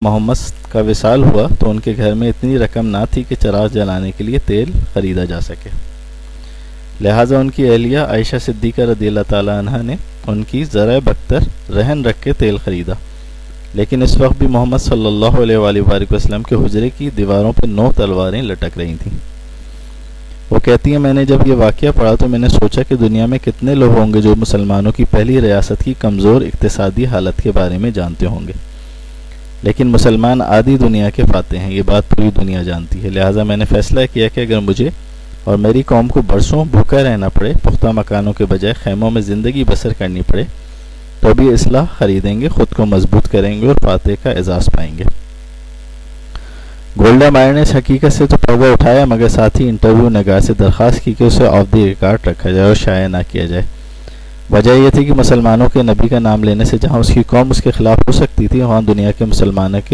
محمد کا وصال ہوا تو ان کے گھر میں اتنی رقم نہ تھی کہ چراغ جلانے کے لیے تیل خریدا جا سکے، لہٰذا ان کی اہلیہ عائشہ صدیقہ رضی اللہ تعالیٰ عنہ نے ان کی زرع بختر رہن رکھ کے تیل خریدا، لیکن اس وقت بھی محمد صلی اللہ علیہ وآلہ وسلم کے حجرے کی دیواروں پہ 9 تلواریں لٹک رہی تھیں۔ وہ کہتی ہیں میں نے جب یہ واقعہ پڑھا تو میں نے سوچا کہ دنیا میں کتنے لوگ ہوں گے جو مسلمانوں کی پہلی ریاست کی کمزور اقتصادی حالت کے بارے میں جانتے ہوں گے، لیکن مسلمان آدھی دنیا کے فاتح ہیں، یہ بات پوری دنیا جانتی ہے، لہٰذا میں نے فیصلہ کیا کہ اگر مجھے اور میری قوم کو برسوں بھوکا رہنا پڑے، پختہ مکانوں کے بجائے خیموں میں زندگی بسر کرنی پڑے، تو بھی اصلاح خریدیں گے، خود کو مضبوط کریں گے اور فاتح کا اعزاز پائیں گے۔ گولڈا مائر نے اس حقیقت سے تو پردہ اٹھایا، مگر ساتھ ہی انٹرویو نگار سے درخواست کی کہ اسے آف دی ریکارڈ رکھا جائے اور شائع نہ کیا جائے۔ وجہ یہ تھی کہ مسلمانوں کے نبی کا نام لینے سے جہاں اس کی قوم اس کے خلاف ہو سکتی تھی، وہاں دنیا کے مسلمانوں کے